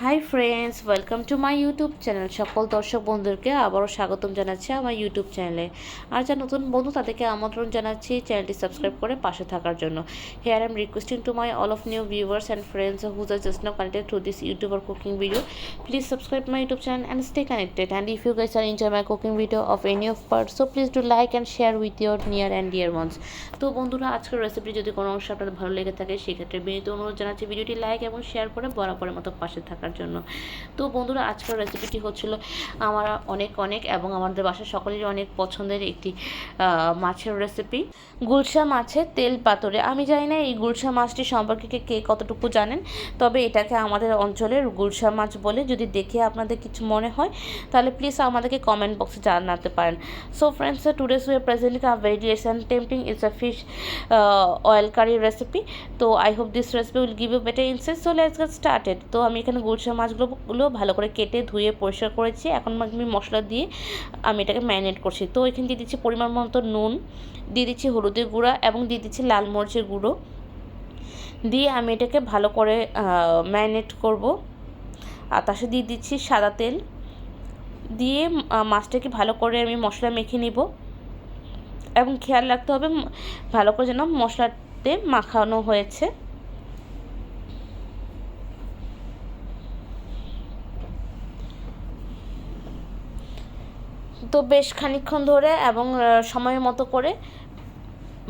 Hi friends, welcome to my YouTube channel. সকল দর্শক বন্ধুদেরকে আবারও স্বাগতম জানাচ্ছি আমার ইউটিউব চ্যানেলে। আর যা নতুন বন্ধু তাদেরকে আমন্ত্রণ জানাচ্ছি চ্যানেলটি সাবস্ক্রাইব করে পাশে থাকার জন্য। Here I am requesting to my all of new viewers and friends whose are just now connected through this YouTube or cooking video. Please subscribe my YouTube channel and stay connected. And if you guys are enjoy my cooking video of any of parts, so please do like and share with your near and dear ones. তো বন্ধুরা, আজকের recipe যদি কোনো অংশ আপনাদের ভালো লেগে থাকে সেক্ষেত্রে বিনীত অনুরোধ জানাচ্ছি ভিডিওটি লাইক এবং শেয়ার করে বরাবরের মতো পাশে থাকার জন্য। তো বন্ধুরা, আজকের রেসিপিটি হচ্ছিল আমার অনেক এবং আমাদের বাসার সকলেরই অনেক পছন্দের একটি মাছের রেসিপি, গুলশা মাছের তেল পাতুরি। আমি জানি না এই গুলশা মাছটি সম্পর্কে কে কতটুকু জানেন, তবে এটাকে আমাদের অঞ্চলের গুলশা মাছ বলে। যদি দেখে আপনাদের কিছু মনে হয় তাহলে প্লিজ আমাদেরকে কমেন্ট বক্সে জানাতে পারেন। So friends, today's we are presenting a very delicious and tempting is a fish oil curry recipe. তো I hope this recipe will give you better insight. So let's get started. তো আমি এখানে গুলশা মাছগুলো ভালো করে কেটে ধুয়ে পরিষ্কার করেছি। এখন আমি মশলা দিয়ে আমি এটাকে ম্যারিনেট করছি। তো এখানে দিয়ে দিচ্ছি পরিমাণ মতো নুন, দিয়ে দিচ্ছি হলুদের গুঁড়া এবং দিয়ে দিচ্ছি লাল মরিচের গুঁড়ো, দিয়ে আমি এটাকে ভালো করে ম্যারিনেট করব। আর তার সাথে দিয়ে দিচ্ছি সাদা তেল, দিয়ে মাছটাকে ভালো করে আমি মশলা মেখে নিব এবং খেয়াল রাখতে হবে ভালো করে যেন মশলাতে মাখানো হয়েছে। তো বেশ খানিকক্ষণ ধরে এবং সময় মতো করে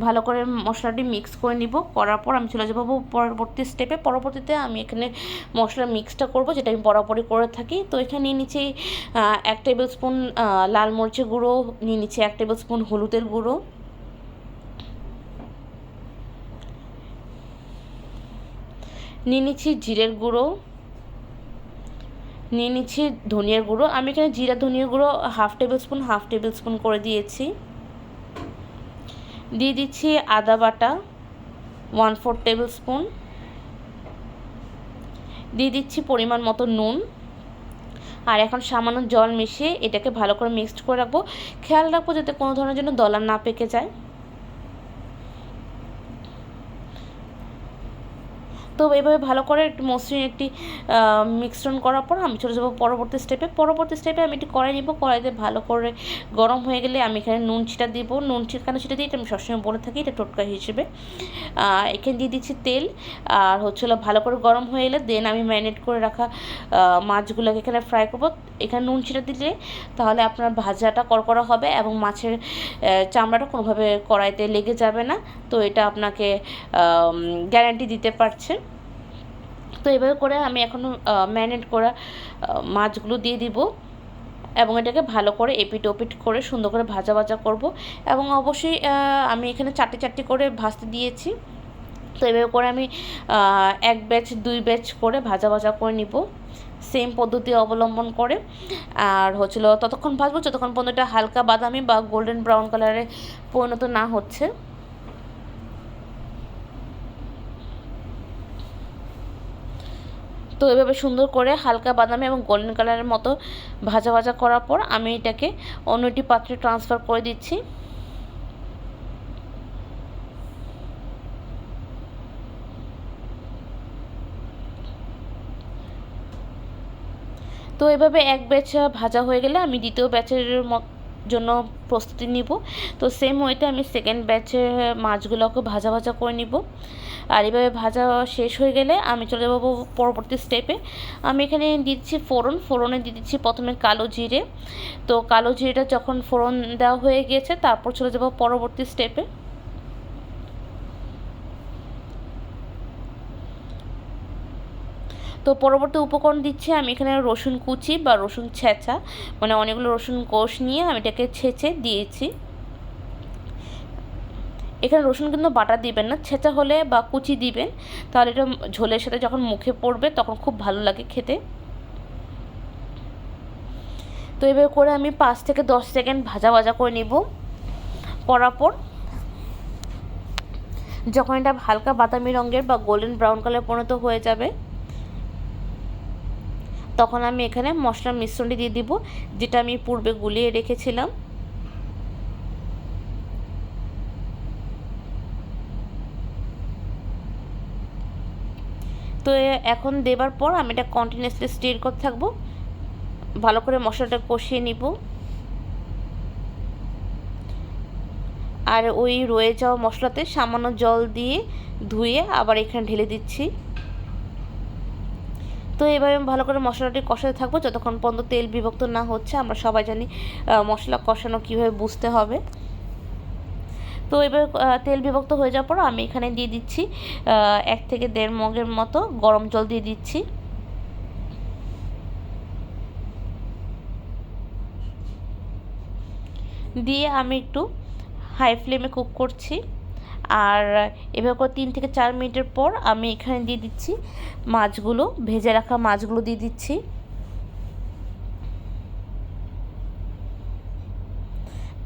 ভালো করে মশলাটি মিক্স করে নিব। করার পর আমি চলে যাবো পরবর্তী স্টেপে। পরবর্তীতে আমি এখানে মশলার মিক্সটা করব, যেটা আমি বরাবরই করে থাকি। তো এখানে নিয়ে নিচ্ছি 1 টেবিল স্পুন লাল মরিচের গুঁড়ো, নিয়ে নিচ্ছি 1 টেবিল স্পুন হলুদের গুঁড়ো, নিয়ে নিচ্ছি জিরের গুঁড়ো, নিয়ে নিচ্ছি ধনিয়ার গুঁড়ো। আমি এখানে জিরা ধনিয়ার গুঁড়ো হাফ টেবিল স্পুন করে দিয়েছি। দিয়ে দিচ্ছি আদা বাটা 1/4 টেবিল স্পুন, দিয়ে দিচ্ছি পরিমাণ মতো নুন। আর এখন সামান্য জল মিশিয়ে এটাকে ভালো করে মিক্সড করে রাখবো। খেয়াল রাখবো যাতে কোনো ধরনের জন্য দলা না পেকে যায়। তো এইভাবে ভালো করে একটু মসৃণ একটি মিশ্রণ করার পর আমি চলে যাবো পরবর্তী স্টেপে আমি একটি কড়াই নিব। কড়াইতে ভালো করে গরম হয়ে গেলে আমি এখানে নুন ছিটা দিব। কেন ছিটা দিই এটা আমি সবসময় বলে থাকি, এটা টোটকা হিসেবে। এখানে দিয়ে দিচ্ছি তেল। আর ভালো করে গরম হয়ে এলে দেন আমি ম্যারিনেট করে রাখা মাছগুলোকে এখানে ফ্রাই করব। এখানে নুন ছিটা দিলে তাহলে আপনার ভাজাটা কড়কড়া হবে এবং মাছের চামড়াটা কোনোভাবে কড়াইতে লেগে যাবে না। তো এটা আপনাকে গ্যারান্টি দিতে পারছে। তো এভাবে করে আমি এখন ম্যারিনেট করা মাছগুলো দিয়ে দিব এবং এটাকে ভালো করে এপিট ওপিট করে সুন্দর করে ভাজা করব। এবং অবশ্যই আমি এখানে চারটি করে ভাজতে দিয়েছি। তো এভাবে করে আমি 1 ব্যাচ 2 ব্যাচ করে ভাজা করে নিব, সেম পদ্ধতি অবলম্বন করে। আর ততক্ষণ ভাজবো যতক্ষণ পর্যন্ত এটা হালকা বাদামি বা গোল্ডেন ব্রাউন কালারে পরিণত না হচ্ছে। তো এভাবে সুন্দর করে হালকা বাদামি এবং গোল্ডেন কালারের মতো ভাজা করার পর আমি এটাকে অন্য একটি পাত্রে ট্রান্সফার করে দিচ্ছি। তো এভাবে 1 ব্যাচ ভাজা হয়ে গেলে আমি দ্বিতীয় ব্যাচের জন্য প্রস্তুতি নিব। তো সেম ওয়েতে আমি সেকেন্ড ব্যাচের মাছগুলোকে ভাজা করে নিব। আর এভাবে ভাজা শেষ হয়ে গেলে আমি চলে যাব পরবর্তী স্টেপে। আমি এখানে দিচ্ছি ফোড়নে দিয়ে দিচ্ছি প্রথমে কালো জিরে। তো কালো জিরেটা যখন ফোড়ন দেওয়া হয়ে গিয়েছে তারপর চলে যাব পরবর্তী স্টেপে। তো পরবর্তী উপকরণ দিচ্ছি আমি এখানে রসুন কুচি বা রসুন ছেঁচা, মানে অনেকগুলো রসুন কোষ নিয়ে আমি এটাকে ছেঁচে দিয়েছি। এখানে রসুন কিন্তু বাটা দিবেন না, ছেঁচা হলে বা কুচি দিবেন, তাহলে এটা ঝোলের সাথে যখন মুখে পড়বে তখন খুব ভালো লাগে খেতে। তো এভাবে করে আমি 5 থেকে 10 সেকেন্ড ভাজা করে নিব। করার পর যখন এটা হালকা বাদামি রঙের বা গোল্ডেন ব্রাউন কালার পরিণত হয়ে যাবে তখন আমি এখানে মশলার মিশ্রণটি দিয়ে দিব, যেটা আমি পূর্বে গুলিয়ে রেখেছিলাম। তো তো এখন দেবার পর আমি এটা কন্টিনিউয়াসলি স্টির করতে থাকবো, ভালো করে মশলাটা কষিয়ে নিব। আর ওই রয়ে যাওয়া মশলাতে সামান্য জল দিয়ে ধুয়ে আবার এখানে ঢেলে দিচ্ছি। তো এভাবে আমি ভালো করে মশলাটি কষাতে থাকবো যতক্ষণ পর্যন্ত তেল বিভক্ত না হচ্ছে। আমরা সবাই জানি মশলা কষানো কীভাবে বুঝতে হবে। তো এবার তেল বিভক্ত হয়ে যাওয়ার পর আমি এখানে দিয়ে দিচ্ছি 1 থেকে 1.5 মগের মতো গরম জল দিয়ে দিচ্ছি। দিয়ে আমি একটু হাই ফ্লেমে কুক করছি। আর এভাবে করে 3 থেকে 4 মিনিটের পর আমি এখানে দিয়ে দিচ্ছি মাছগুলো, ভেজে রাখা মাছগুলো দিয়ে দিচ্ছি।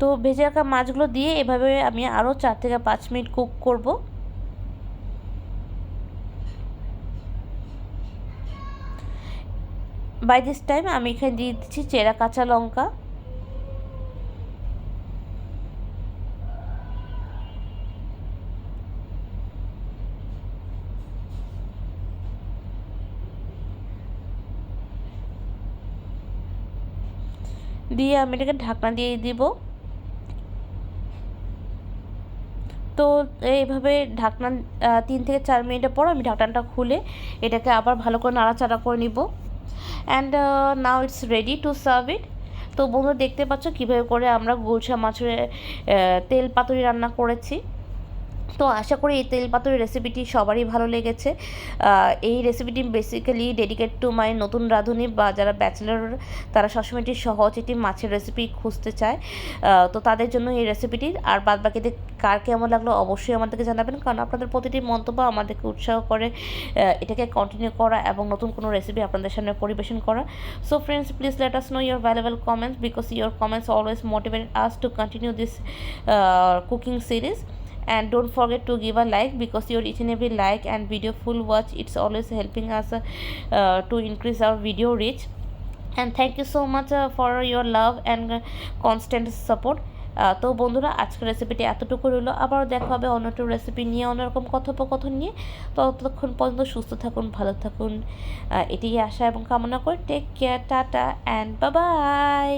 তো ভেজে রাখা মাছগুলো দিয়ে এভাবে আমি আরও 4 থেকে 5 মিনিট কুক করব। বাই দিস টাইম আমি এখানে দিয়ে দিচ্ছি চেরা কাঁচা লঙ্কা, দিয়ে আমি এটাকে ঢাকনা দিয়ে দিব। তো এইভাবে ঢাকনা 3 থেকে 4 মিনিটের পর আমি ঢাকনাটা খুলে এটাকে আবার ভালো করে নাড়াচাড়া করে নিব। And now it's ready to serve ইট। তো বন্ধুরা দেখতে পাচ্ছ কীভাবে করে আমরা গুলশা মাছের তেল পাতুরি রান্না করেছি। তো আশা করি এই তেল পাতুরি রেসিপিটি সবারই ভালো লেগেছে। এই রেসিপিটি বেসিক্যালি ডেডিকেট টু মাই নতুন রাঁধুনি বা যারা ব্যাচেলর, তারা সবসময় একটি সহজ একটি মাছের রেসিপি খুঁজতে চায়। তো তাদের জন্য এই রেসিপিটি। আর বাদবাকিতে কার কেমন লাগলো অবশ্যই আমাদেরকে জানাবেন, কারণ আপনাদের প্রতিটি মন্তব্য আমাদেরকে উৎসাহ করে এটাকে কন্টিনিউ করা এবং নতুন কোনো রেসিপি আপনাদের সামনে পরিবেশন করা। So friends, please let us know your valuable comments because your comments always motivate us to continue this cooking series. And don't forget to give a like because your each and every like and video full watch, it's always helping us to increase our video reach. And thank you so much for your love and constant support. তো বন্ধুরা আজকের রেসিপিটি এতটুকু রইলো, আবার দেখা হবে অন্য একটা রেসিপি নিয়ে, অন্যরকম কথোপকথন নিয়ে। ততক্ষণ পর্যন্ত সুস্থ থাকুন, ভালো থাকুন, এটিই আশা এবং কামনা করে take care, tata and bye by.